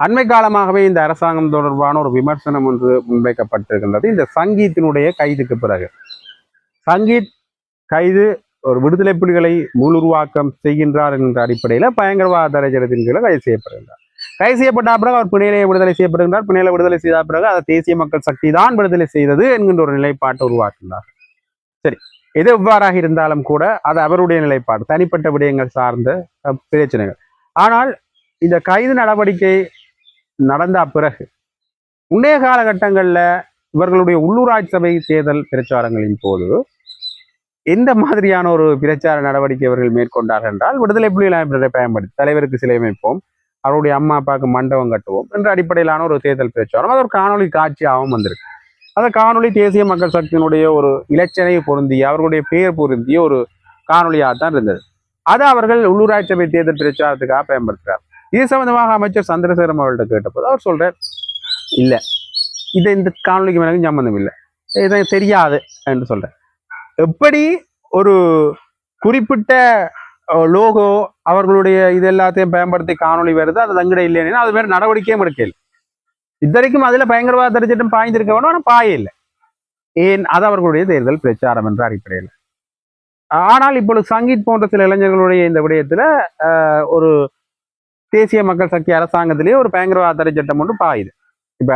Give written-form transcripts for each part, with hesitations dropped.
அண்மை காலமாகவே இந்த அரசாங்கம் தொடர்பான ஒரு விமர்சனம் ஒன்று முன்வைக்கப்பட்டிருக்கின்றது. இந்த சங்கீத்தினுடைய கைதுக்கு பிறகு சங்கீத் கைது ஒரு விடுதலை புலிகளை முழுருவாக்கம் செய்கின்றார் என்ற அடிப்படையில் பயங்கரவாத தடைச்சட்டத்தின் கீழே கைது செய்யப்படுகின்றார். கைது செய்யப்பட்ட பிறகு அவர் பிணையிலே விடுதலை செய்யப்படுகின்றார். பிணையில விடுதலை செய்த பிறகு அதை தேசிய மக்கள் சக்தி தான் விடுதலை செய்தது என்கின்ற ஒரு நிலைப்பாட்டை உருவாக்கினார். சரி, எது எவ்வாறாக இருந்தாலும் கூட அது அவருடைய நிலைப்பாடு, தனிப்பட்ட விடயங்கள் சார்ந்த பிரச்சனைகள். ஆனால் இந்த கைது நடவடிக்கை நடந்த பிறகு முன்னைய காலகட்டங்களில் இவர்களுடைய உள்ளூராட்சி சபை தேர்தல் பிரச்சாரங்களின் போது எந்த மாதிரியான ஒரு பிரச்சார நடவடிக்கை அவர்கள் மேற்கொண்டார்கள் என்றால், விடுதலை புலிகள் அமைப்பினரை பயன்படுத்தி தலைவருக்கு சிலை அமைப்போம், அவருடைய அம்மா அப்பாவுக்கு மண்டபம் கட்டுவோம் என்ற அடிப்படையிலான ஒரு தேர்தல் பிரச்சாரம். அது ஒரு காணொலி காட்சியாகவும் வந்திருக்கு. அந்த காணொலி தேசிய மக்கள் சக்தியினுடைய ஒரு இலச்சனை பொருந்திய, அவர்களுடைய பெயர் பொருந்திய ஒரு காணொலியாக தான் இருந்தது. அதை அவர்கள் உள்ளூராட்சி சபை தேர்தல் பிரச்சாரத்துக்காக பயன்படுத்துகிறார். இது சம்பந்தமாக அமைச்சர் சந்திரசேகரம் அவர்கள்ட்ட கேட்டபோது அவர் சொல்றார், இல்லை, இதை இந்த காணொலிக்கு மேலே சம்பந்தம் இல்லை, இதை தெரியாது என்று சொல்றார். எப்படி ஒரு குறிப்பிட்ட லோகோ அவர்களுடைய இது எல்லாத்தையும் பயன்படுத்தி காணொலி வருது, அது தங்கிட இல்லைன்னா அது வேறு நடவடிக்கையும் எடுக்கல. இதுவரைக்கும் அதுல பயங்கரவாத தடைச்சட்டம் பாய்ந்திருக்க வேணும், ஆனால் பாய இல்லை. ஏன்? அது அவர்களுடைய தேர்தல் பிரச்சாரம் என்ற அடிப்படையில். ஆனால் இப்பொழுது சங்கீத் போன்ற சில இளைஞர்களுடைய இந்த விடயத்துல ஒரு தேசிய மக்கள் சக்தி அரசாங்கத்திலேயே ஒரு பயங்கரவாத தடைச்சட்டம் ஒன்று பாயுது. இப்ப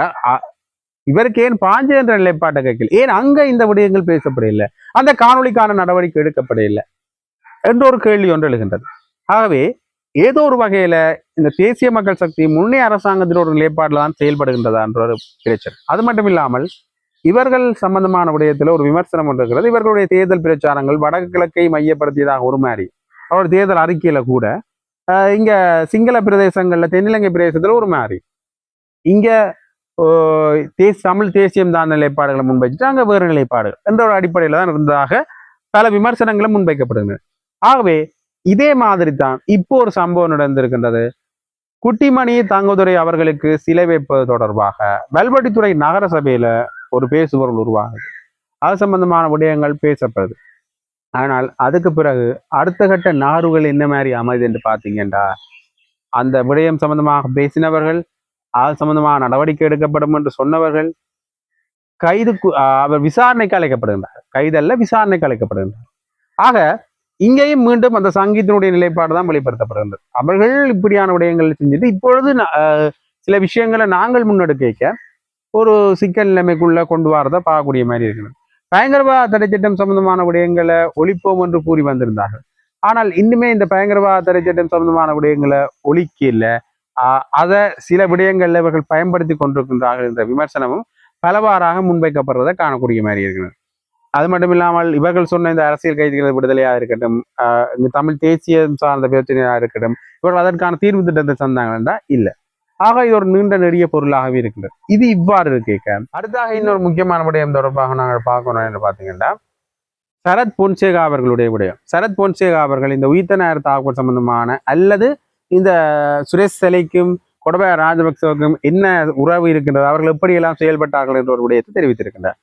இவருக்கு ஏன் பாஞ்ச என்ற நிலைப்பாட்டை கேட்கல, ஏன் அங்க இந்த விடயங்கள் பேசப்படவில்லை, அந்த காணொலிக்கான நடவடிக்கை எடுக்கப்படவில்லை என்ற ஒரு கேள்வி ஒன்று எழுகின்றது. ஆகவே ஏதோ ஒரு வகையில இந்த தேசிய மக்கள் சக்தி முன்னே அரசாங்கத்தில் ஒரு நிலைப்பாடுல தான் செயல்படுகின்றதா என்ற ஒரு பிரச்சனை. அது மட்டும் இல்லாமல் இவர்கள் சம்பந்தமான விடயத்துல ஒரு விமர்சனம் ஒன்று இருக்கிறது. இவர்களுடைய தேர்தல் பிரச்சாரங்கள் வடக்கு கிழக்கை மையப்படுத்தியதாக ஒரு மாதிரி அவருடைய தேர்தல் அறிக்கையில கூட இங்க சிங்கள பிரதேசங்கள்ல தென்னிலங்கை பிரதேசத்துல ஒரு மாதிரி, இங்க தமிழ் தேசியம் தான் நிலைப்பாடுகளை முன்வைச்சுட்டு அங்க வேறு நிலைப்பாடுகள் என்ற ஒரு அடிப்படையில தான் இருந்ததாக பல விமர்சனங்களும் முன்வைக்கப்படுகின்றன. ஆகவே இதே மாதிரி தான் இப்போ ஒரு சம்பவம் நடந்திருக்கின்றது. குட்டிமணி தங்கதுரை அவர்களுக்கு சிலை வைப்பது தொடர்பாக வல்வெட்டித்துறை நகர சபையில ஒரு பேசுபொருள் உருவாகுது. அது சம்பந்தமான விடயங்கள் பேசப்படுது. ஆனால் அதுக்கு பிறகு அடுத்த கட்ட நகர்வுகள் என்ன மாதிரி அமைது என்று பார்த்தீங்கன்னா, அந்த விடயம் சம்பந்தமாக பேசினவர்கள், அது சம்பந்தமாக நடவடிக்கை எடுக்கப்படும் என்று சொன்னவர்கள் அவர் விசாரணைக்கு அழைக்கப்படுகின்றார். கைதல்ல, விசாரணைக்கு அழைக்கப்படுகின்றார். ஆக இங்கேயும் மீண்டும் அந்த சங்கீதத்தினுடைய நிலைப்பாடு தான் வெளிப்படுத்தப்படுகின்றது. அவர்கள் இப்படியான விடயங்கள் செஞ்சுட்டு இப்பொழுது சில விஷயங்களை நாங்கள் முன்னெடுக்க ஒரு சிக்கல் நிலைமைக்குள்ள கொண்டு வரதை பார்க்கக்கூடிய மாதிரி இருக்கிறது. பயங்கரவாத தடைச்சட்டம் சம்பந்தமான விடயங்களை ஒழிப்போம் என்று கூறி வந்திருந்தார்கள். ஆனால் இன்னுமே இந்த பயங்கரவாத தடைச்சட்டம் சம்பந்தமான விடயங்களை ஒழிக்கல, அதை சில விடயங்கள்ல இவர்கள் பயன்படுத்தி கொண்டிருக்கின்றார்கள் என்ற விமர்சனமும் பலவாறாக முன்வைக்கப்படுறதை காணக்கூடிய மாதிரி இருக்கிறது. அது மட்டும் இல்லாமல் இவர்கள் சொன்ன இந்த அரசியல் கைதிகள் விடுதலையாக இருக்கட்டும், இந்த தமிழ் தேசியம் சார்ந்த பிரச்சனையாக இருக்கட்டும், இவர்கள் அதற்கான தீர்வு திட்டத்தை தந்தாங்கன்னா இல்லை. ஆக இது ஒரு நீண்ட நெடிய பொருளாகவே இருக்கின்றது. இது இவ்வாறு இருக்க அடுத்தாக இன்னொரு முக்கியமான விடயம் தொடர்பாக நாங்கள் பார்க்கணும் என்று பார்த்தீங்கன்னா, சரத் பொன்சேகா அவர்களுடைய விடயம். சரத் பொன்சேகா அவர்கள் இந்த உயிர்த்த நேர தாக்குதல் சம்பந்தமான அல்லது இந்த சுரேஷ் சிலைக்கும் கொடபாய ராஜபக்சவுக்கும் என்ன உறவு இருக்கின்றது, அவர்கள் எப்படியெல்லாம் செயல்பட்டார்கள் என்ற ஒரு விடயத்தை தெரிவித்திருக்கின்றார்.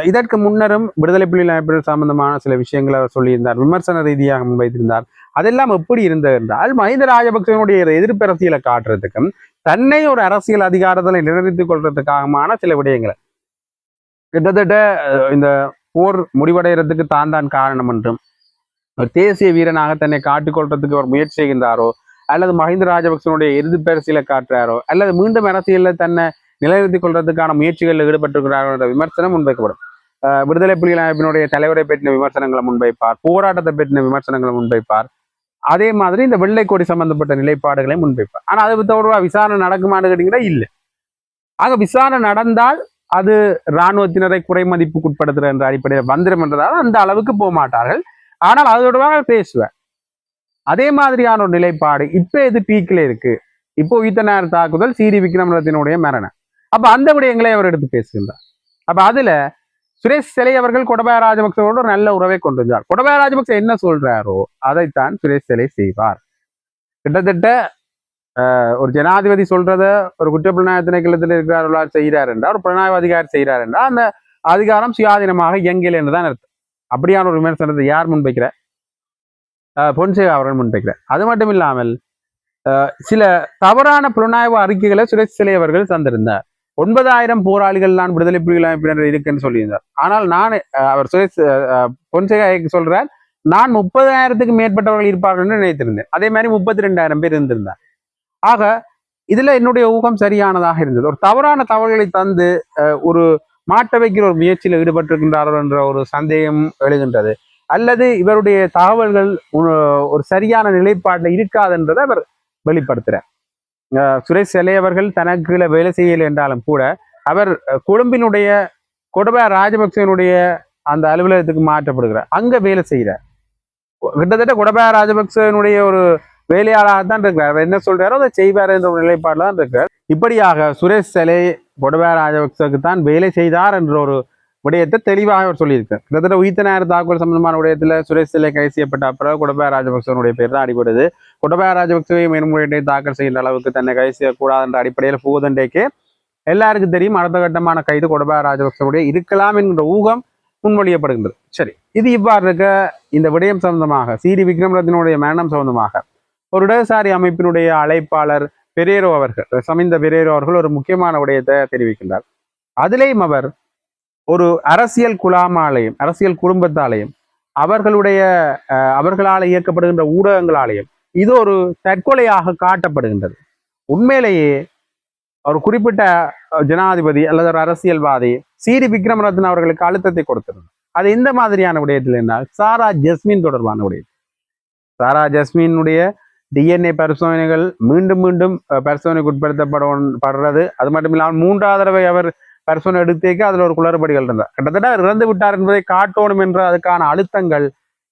இதற்கு முன்னரும் விடுதலை புலிகள் அமைப்புகள் சம்பந்தமான சில விஷயங்களை அவர் சொல்லியிருந்தார், விமர்சன ரீதியாக முன்வைத்திருந்தார். அதெல்லாம் எப்படி இருந்தது என்றால், மஹிந்த ராஜபக்சனுடைய எதிர்ப்பு அரசியலை காட்டுறதுக்கும் தன்னை ஒரு அரசியல் அதிகாரத்தில் நிலைநிறுத்திக் கொள்றதுக்காகமான சில விடயங்களை, கிட்டத்தட்ட இந்த போர் முடிவடைகிறதுக்கு தான் காரணம் என்றும், ஒரு தேசிய வீரனாக தன்னை காட்டிக்கொள்றதுக்கு ஒரு முயற்சி செய்கின்றாரோ, அல்லது மஹிந்த ராஜபக்சனுடைய எதிர்ப்பு அரசியலை காட்டுறாரோ, அல்லது மீண்டும் அரசியலில் தன்னை நிலைநிறுத்திக் கொள்றதுக்கான முயற்சிகளில் ஈடுபட்டிருக்கிறார்கள் என்ற விமர்சனம் முன்வைக்கப்படும். விடுதலை புலிகள் அமைப்பினுடைய தலைவரை பற்றின விமர்சனங்களை முன்வைப்பார், போராட்டத்தை பற்றின விமர்சனங்களை முன்வைப்பார். அதே மாதிரி இந்த வெள்ளைக்கொடி சம்பந்தப்பட்ட நிலைப்பாடுகளை முன்வைப்பார். ஆனால் அது தொடர்பாக விசாரணை நடக்குமான்னு கேட்டீங்கன்னா இல்லை. ஆக விசாரணை நடந்தால் அது இராணுவத்தினரை குறைமதிப்புக்குட்படுத்துற என்ற அடிப்படையில் வந்துடும் என்றதால் அந்த அளவுக்கு போக மாட்டார்கள். ஆனால் அது தொடர்பாக பேசுவேன். அதே மாதிரியான ஒரு நிலைப்பாடு இப்ப எது பீக்கில் இருக்கு. இப்போ உயிர்த்த நேர தாக்குதல், சிடி விக்ரமரத்தினுடைய மரணம். அப்ப அந்த விடயங்களை அவர் எடுத்து பேசுகின்றார். அப்ப அதுல சுரேஷ் சிலை அவர்கள் கொடபாய ராஜபக்சோடு ஒரு நல்ல உறவை கொண்டிருந்தார். கொடபாய ராஜபக்ச என்ன சொல்றாரோ அதைத்தான் சுரேஷ் சிலை செய்வார். கிட்டத்தட்ட ஒரு ஜனாதிபதி சொல்றத ஒரு குற்றப்புலனாய்வு திணைக்களத்தில் இருக்கிறார்களால் செய்கிறார் என்றால், ஒரு புலனாய்வு அதிகாரி செய்கிறார் என்றால், அந்த அதிகாரம் சுயாதீனமாக இயங்கல என்றுதான் அர்த்தம். அப்படியான ஒரு விமர்சனத்தை யார் முன்வைக்கிற? பொன்சேகா அவர்கள் முன்வைக்கிறார். அது மட்டும் இல்லாமல் சில தவறான புலனாய்வு அறிக்கைகளை சுரேஷ்சலை அவர்கள் தந்திருந்தார். 9,000 போராளிகள் நான் விடுதலை புலிகள் அமைப்பினர் இருக்குன்னு சொல்லியிருந்தார். ஆனால் நான் அவர் சுரேஷ் பொன்சேகா சொல்றார், நான் 30,000க்கு மேற்பட்டவர்கள் இருப்பார்கள் என்று நினைத்திருந்தேன். அதே மாதிரி 32,000 பேர் இருந்திருந்தார். ஆக இதுல என்னுடைய ஊகம் சரியானதாக இருந்தது. ஒரு தவறான தகவல்களை தந்து ஒரு மாட்ட வைக்கிற ஒரு முயற்சியில் ஈடுபட்டிருக்கின்றார்கள் என்ற ஒரு சந்தேகம் எழுகின்றது. அல்லது இவருடைய தகவல்கள் ஒரு சரியான நிலைப்பாட்டில் இருக்காது என்றதை அவர் வெளிப்படுத்துறார். சுரேஷ் செலை அவர்கள் தனக்கு வேலை செய்யலை என்றாலும் கூட அவர் கொழும்பினுடைய கொடபா ராஜபக்சனுடைய அந்த அலுவலகத்துக்கு மாற்றப்படுகிறார். அங்க வேலை செய்கிறார். கிட்டத்தட்ட கொடபா ராஜபக்சனுடைய ஒரு வேலையாளராகத்தான் இருக்கிறார். அவர் என்ன சொல்றாரோ அதை செய்வார் என்ற ஒரு நிலைப்பாடுல தான் இருக்கிறார். இப்படியாக சுரேஷ் செலை கொடபா ராஜபக்சவுக்கு தான் வேலை செய்தார் என்ற ஒரு விடயத்தை தெளிவாக அவர் சொல்லியிருக்கார். கிட்டத்தட்ட உயிர்த்த நேர தாக்குதல் சம்பந்தமான விடயத்தில் சுரேஷ் செலை கைது செய்யப்பட்ட அப்புறம் கொடபா ராஜபக்சனுடைய பேர் தான் அடிபடுது. கொடபா ராஜபக்சவை மேன்முறையீட்டை தாக்கல் செய்கின்ற அளவுக்கு தன்னை கைது செய்யக்கூடாது என்ற அடிப்படையில் புகுதண்டைக்கு எல்லாருக்கும் தெரியும் அடுத்த கட்டமான கைது கொடபா ராஜபக்சனுடைய இருக்கலாம் என்கிற ஊகம் முன்மொழியப்படுகின்றது. சரி, இது இவ்வாறு இருக்க இந்த விடயம் சம்பந்தமாக சிடி விக்ரமரத்தினுடைய மரணம் சம்பந்தமாக ஒரு இடதுசாரி அமைப்பினுடைய அழைப்பாளர் பெரேரோ அவர்கள், சமிந்த பெரேரோ அவர்கள் ஒரு முக்கியமான விடயத்தை தெரிவிக்கின்றார். அதிலேயும் அவர் ஒரு அரசியல் குழாமாலையும் அரசியல் குடும்பத்தாலையும் அவர்களால் இயக்கப்படுகின்ற ஊடகங்களாலேயும் இது ஒரு தற்கொலையாக காட்டப்படுகின்றது. உண்மையிலேயே ஒரு குறிப்பிட்ட ஜனாதிபதி அல்லது ஒரு அரசியல்வாதி சிடி விக்ரமரத்ன அவர்களுக்கு அழுத்தத்தை கொடுத்திருந்தார். அது எந்த மாதிரியான விடயத்தில் என்றால் சாரா ஜஸ்மின் தொடர்பான விடயம். சாரா ஜஸ்மினுடைய டிஎன்ஏ பரிசோதனைகள் மீண்டும் மீண்டும் பரிசோதனைக்கு உட்படுத்தப்படுறது. அது மட்டும் இல்லாமல் 3வது தடவை அவர் பரிசோதனை எடுத்தேக்க அதுல ஒரு குளறுபடிகள் இருந்தார். கிட்டத்தட்ட அவர் இறந்து விட்டார் என்பதை காட்டணும் என்ற அதுக்கான அழுத்தங்கள்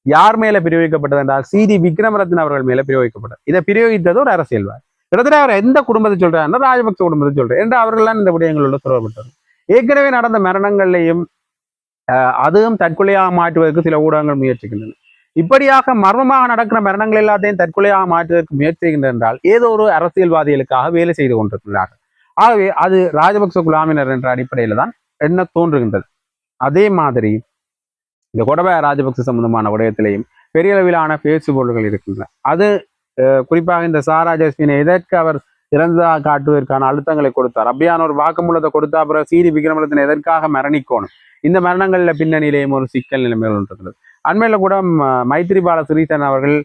யார் மேல பிரயோகிக்கப்பட்டது என்றால் சிடி விக்ரமரத்ன அவர்கள் மேல பிரயோகிக்கப்பட்டது. இதை பிரயோகித்தது ஒரு அரசியல்வாதி. கிட்டத்தட்ட அவர் எந்த குடும்பத்தை சொல்றாருன்னா ராஜபக்ச குடும்பத்தை சொல்றாரு என்று அவர்கள்லாம் இந்த விடயங்களோட தொடர்பட்டது. ஏற்கனவே நடந்த மரணங்கள்லையும் அதுவும் தற்கொலையாக மாற்றுவதற்கு சில ஊடகங்கள் முயற்சிக்கின்றன. இப்படியாக மர்மமாக நடக்கிற மரணங்கள் எல்லாத்தையும் தற்கொலையாக மாற்றுவதற்கு முயற்சி செய்கின்றன என்றால் ஏதோ ஒரு அரசியல்வாதிகளுக்காக வேலை செய்து கொண்டிருக்கிறார்கள். ஆகவே அது ராஜபக்ச குழாமினர் என்ற அடிப்படையில தான் என்ன தோன்றுகின்றது. அதே மாதிரி இந்த கொடபா ராஜபக்ச சம்பந்தமான விடயத்திலையும் பெரிய அளவிலான பேசுபொருள்கள் இருக்கின்றன. அது குறிப்பாக இந்த சாரா ஜஸ்மினை எதற்கு அவர் இறந்ததாக காட்டுவதற்கான அழுத்தங்களை கொடுத்தார். அப்படியான ஒரு வாக்குமூலத்தை கொடுத்தா அப்புறம் சிடி விக்ரமரத்ன எதற்காக மரணிக்கணும். இந்த மரணங்கள்ல பின்னணியிலேயும் ஒரு சிக்கல் நிலைமைகள் இருக்கிறது. அண்மையில கூட மைத்ரிபால சிறிசேன அவர்கள்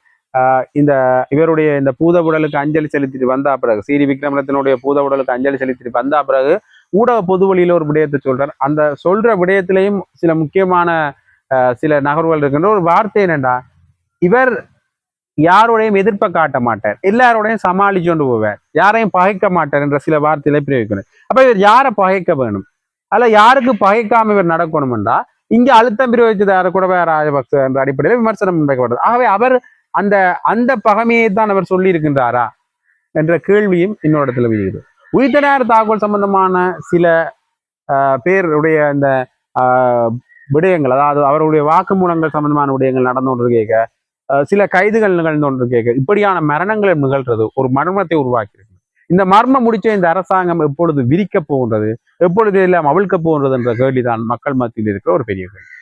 இவருடைய இந்த பூதவுடலுக்கு அஞ்சலி செலுத்திட்டு வந்தா பிறகு சிடி விக்ரமரத்தினுடைய பூதவுடலுக்கு அஞ்சலி செலுத்திட்டு வந்தா பிறகு ஊடக பொது வழியில ஒரு விடயத்தை சொல்றார். அந்த சொல்ற விடயத்திலையும் சில முக்கியமான சில நகர்வுகள் இருக்கின்ற ஒரு வார்த்தை என்னண்டா, இவர் யாரோடையும் எதிர்ப்பை காட்ட மாட்டார், எல்லாரோடையும் சமாளிச்சு கொண்டு போவார், யாரையும் பகைக்க மாட்டார் என்ற சில வார்த்தைகளை பிரயோகிக்கணும். அப்ப இவர் யாரை பகைக்க வேணும் அல்ல யாருக்கு பகைக்காம இவர் நடக்கணும்ன்றா இங்க அழுத்தம் பிரயோகிச்சது யாரு கூட ராஜபக்ச என்ற அடிப்படையில் விமர்சனம் முன்வைக்கப்பட்டது. ஆகவே அவர் அந்த பகமையை தான் அவர் சொல்லி இருக்கின்றாரா என்ற கேள்வியும் இன்னொரு இடத்துல விழுது. உயிர்த்த நேர தாக்குதல் சம்பந்தமான சில பேருடைய அந்த விடயங்கள், அதாவது அவருடைய வாக்குமூலங்கள் சம்பந்தமான விடயங்கள் நடந்து கொண்டு கேட்க, சில கைதுகள் நிகழ்ந்து கொண்டு கேட்க, இப்படியான மரணங்களை நிகழ்றது ஒரு மர்மத்தை உருவாக்கியிருக்கு. இந்த மர்மம் முடிச்ச இந்த அரசாங்கம் எப்பொழுது விரிக்க போகின்றது, எப்பொழுது எல்லாம் அவிழ்க்க போகின்றது என்ற கேள்விதான் மக்கள் மத்தியில் இருக்கிற ஒரு பெரிய கேள்வி.